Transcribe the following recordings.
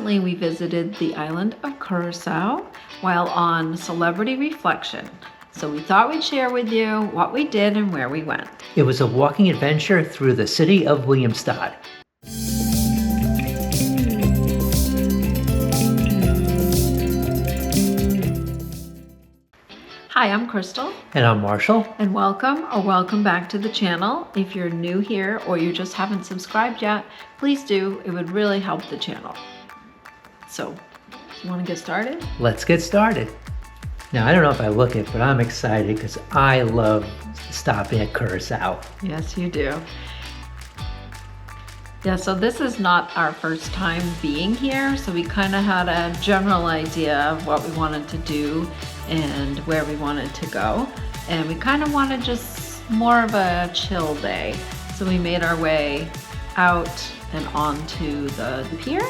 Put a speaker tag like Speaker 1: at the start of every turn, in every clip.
Speaker 1: recently we visited the island of Curaçao while on Celebrity Reflection. So we thought we'd share with you what we did and where we went.
Speaker 2: It was a walking adventure through the city of Willemstad.
Speaker 1: Hi, I'm Crystal.
Speaker 2: And I'm Marshall.
Speaker 1: And welcome back to the channel. If you're new here or you just haven't subscribed yet, please do. It would really help the channel. So, you want to get started?
Speaker 2: Let's get started. Now, I don't know if I look it, but I'm excited because I love stopping at Curaçao.
Speaker 1: Yes, you do. Yeah, so this is not our first time being here, so we kind of had a general idea of what we wanted to do and where we wanted to go. And we kind of wanted just more of a chill day. So we made our way out and onto the pier.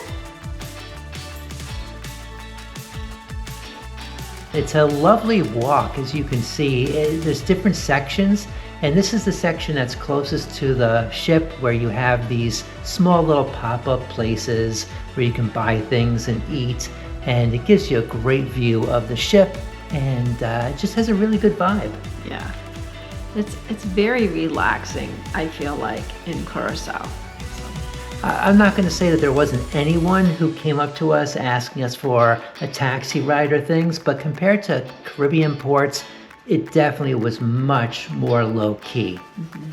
Speaker 2: It's a lovely walk, as you can see. There's different sections, and this is the section that's closest to the ship where you have these small little pop-up places where you can buy things and eat, and it gives you a great view of the ship, and it just has a really good vibe.
Speaker 1: Yeah, it's very relaxing, I feel like, in Curaçao.
Speaker 2: I'm not going to say that there wasn't anyone who came up to us asking us for a taxi ride or things, but compared to Caribbean ports, it definitely was much more low-key.
Speaker 1: Mm-hmm.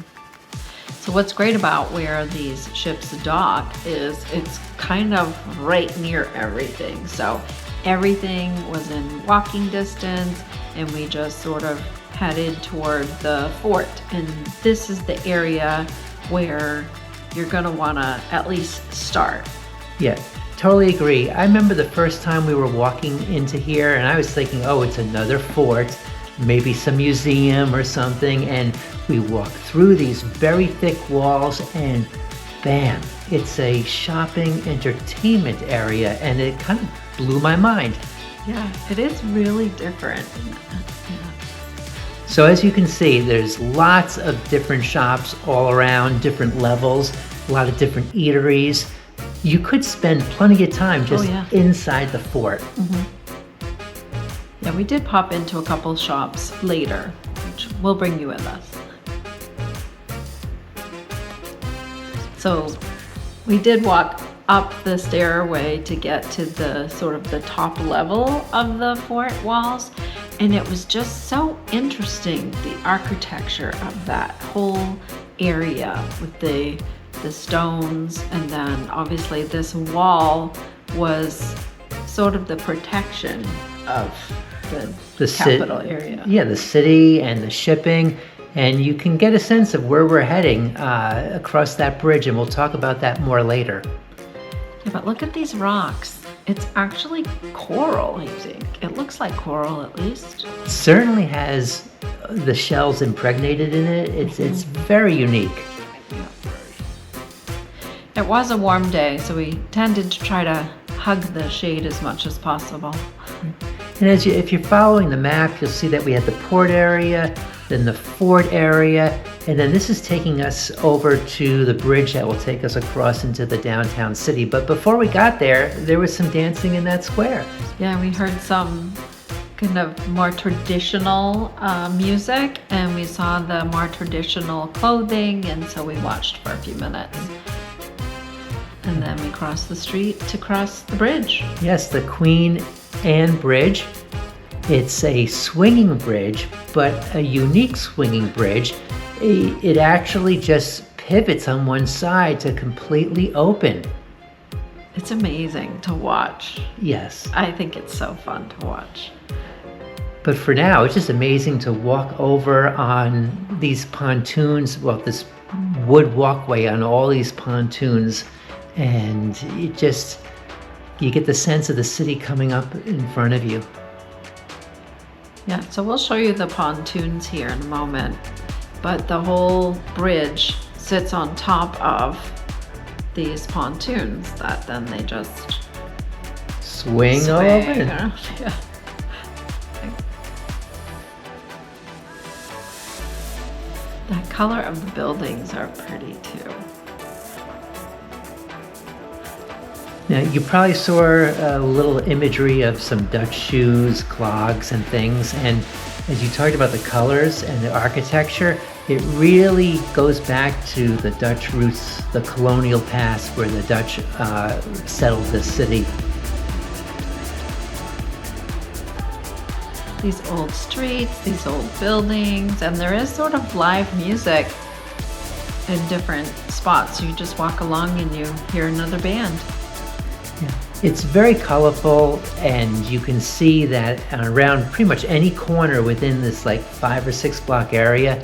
Speaker 1: So what's great about where these ships dock is it's kind of right near everything. So everything was in walking distance, and we just sort of headed toward the fort. And this is the area where you're gonna wanna at least start.
Speaker 2: Yeah, totally agree. I remember the first time we were walking into here and I was thinking, oh, it's another fort, maybe some museum or something, and we walked through these very thick walls and bam, it's a shopping entertainment area, and it kind of blew my mind.
Speaker 1: Yeah, it is really different.
Speaker 2: So as you can see, there's lots of different shops all around, different levels, a lot of different eateries. You could spend plenty of time just inside the fort.
Speaker 1: Mm-hmm. Yeah, we did pop into a couple shops later, which we'll bring you with us. So we did walk up the stairway to get to the sort of the top level of the fort walls. And it was just so interesting, the architecture of that whole area with the stones, and then obviously this wall was sort of the protection of the capital area.
Speaker 2: Yeah, the city and the shipping, and you can get a sense of where we're heading across that bridge, and we'll talk about that more later.
Speaker 1: Yeah, but look at these rocks. It's actually coral, I think. It looks like coral, at least.
Speaker 2: It certainly has the shells impregnated in it. It's very unique.
Speaker 1: Yeah. It was a warm day, so we tended to try to hug the shade as much as possible.
Speaker 2: And if you're following the map, you'll see that we had the port area, then the fort area, and then this is taking us over to the bridge that will take us across into the downtown city. But before we got there, there was some dancing in that square.
Speaker 1: Yeah, we heard some kind of more traditional music, and we saw the more traditional clothing, and so we watched for a few minutes. And then we crossed the street to cross the bridge.
Speaker 2: Yes, the Queen Anne Bridge. It's a swinging bridge, but a unique swinging bridge. It actually just pivots on one side to completely open.
Speaker 1: It's amazing to watch.
Speaker 2: Yes.
Speaker 1: I think it's so fun to watch.
Speaker 2: But for now, it's just amazing to walk over on these pontoons, well, this wood walkway on all these pontoons, and you get the sense of the city coming up in front of you.
Speaker 1: Yeah, so we'll show you the pontoons here in a moment, but the whole bridge sits on top of these pontoons that then they just
Speaker 2: swing over.
Speaker 1: Yeah. The color of the buildings are pretty too.
Speaker 2: Now, you probably saw a little imagery of some Dutch shoes, clogs, and things. And as you talked about the colors and the architecture, it really goes back to the Dutch roots, the colonial past where the Dutch settled this city.
Speaker 1: These old streets, these old buildings, and there is sort of live music in different spots. You just walk along and you hear another band.
Speaker 2: Yeah. It's very colorful, and you can see that around pretty much any corner within this like 5 or 6 block area,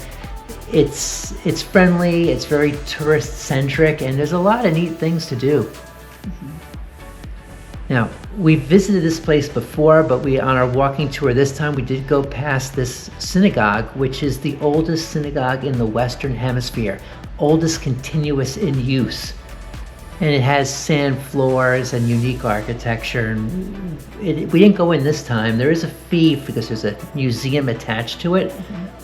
Speaker 2: it's friendly, it's very tourist centric, and there's a lot of neat things to do. Now, we visited this place before, but on our walking tour this time, we did go past this synagogue, which is the oldest synagogue in the Western Hemisphere, oldest continuous in use. And it has sand floors and unique architecture. And we didn't go in this time. There is a fee because there's a museum attached to it,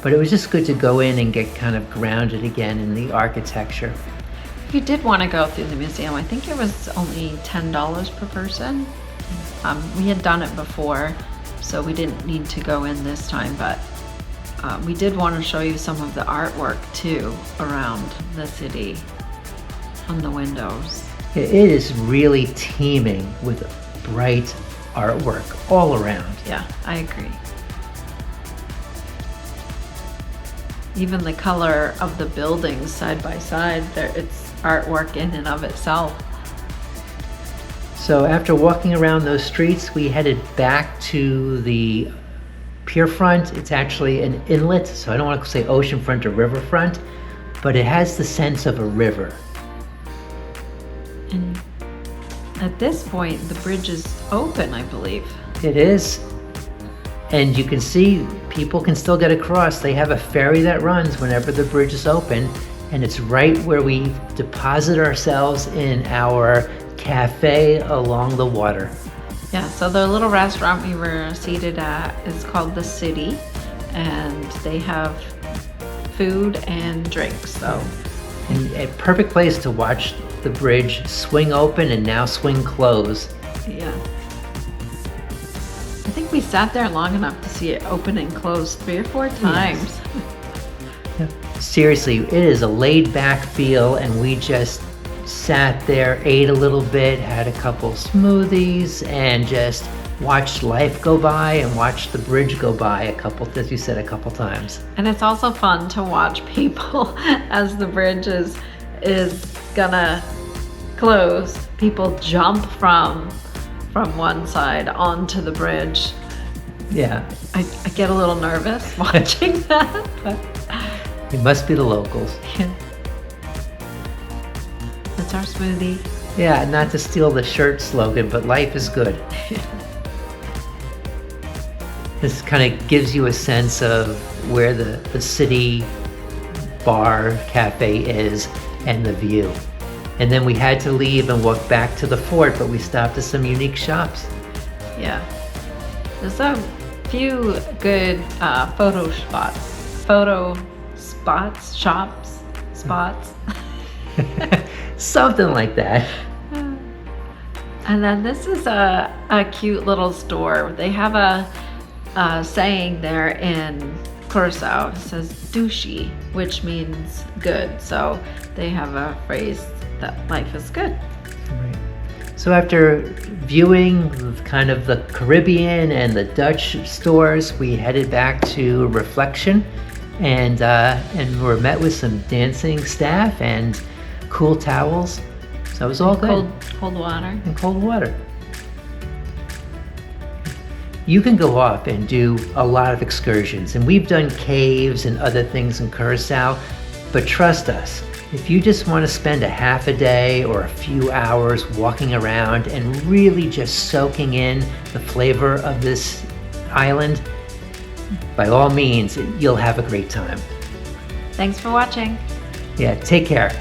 Speaker 2: but it was just good to go in and get kind of grounded again in the architecture.
Speaker 1: If you did want to go through the museum, I think it was only $10 per person. We had done it before, so we didn't need to go in this time, but we did want to show you some of the artwork too around the city on the windows.
Speaker 2: It is really teeming with bright artwork all around.
Speaker 1: Yeah, I agree. Even the color of the buildings side by side, it's artwork in and of itself.
Speaker 2: So after walking around those streets, we headed back to the pier front. It's actually an inlet, so I don't want to say oceanfront or riverfront, but it has the sense of a river.
Speaker 1: And at this point, the bridge is open, I believe.
Speaker 2: It is. And you can see people can still get across. They have a ferry that runs whenever the bridge is open, and it's right where we deposit ourselves in our cafe along the water.
Speaker 1: Yeah, so the little restaurant we were seated at is called The City, and they have food and drinks, so.
Speaker 2: And a perfect place to watch the bridge swing open and now swing close.
Speaker 1: Yeah. I think we sat there long enough to see it open and close 3 or 4 times.
Speaker 2: Yes. Seriously, it is a laid back feel, and we just sat there, ate a little bit, had a couple smoothies, and just watched life go by and watched the bridge go by as you said, a couple times.
Speaker 1: And it's also fun to watch people as the bridge is gonna close. People jump from one side onto the bridge.
Speaker 2: Yeah.
Speaker 1: I get a little nervous watching that, but
Speaker 2: It must be the locals.
Speaker 1: yeah. That's our smoothie.
Speaker 2: Yeah, not to steal the shirt slogan, but life is good. This kind of gives you a sense of where the city bar cafe is and the view. And then we had to leave and walk back to the fort, but we stopped at some unique shops.
Speaker 1: Yeah. There's a few good photo spots.
Speaker 2: Something like that.
Speaker 1: And then this is a cute little store. They have a saying there in Curaçao. It says douche, which means good. So they have a phrase that life is good.
Speaker 2: Right. So after viewing kind of the Caribbean and the Dutch stores, we headed back to Reflection, and were met with some dancing staff and cool towels. So it was all good.
Speaker 1: Cold water.
Speaker 2: And cold water. You can go off and do a lot of excursions, and we've done caves and other things in Curaçao, but trust us, if you just want to spend a half a day or a few hours walking around and really just soaking in the flavor of this island, by all means, you'll have a great time.
Speaker 1: Thanks for watching.
Speaker 2: Yeah, take care.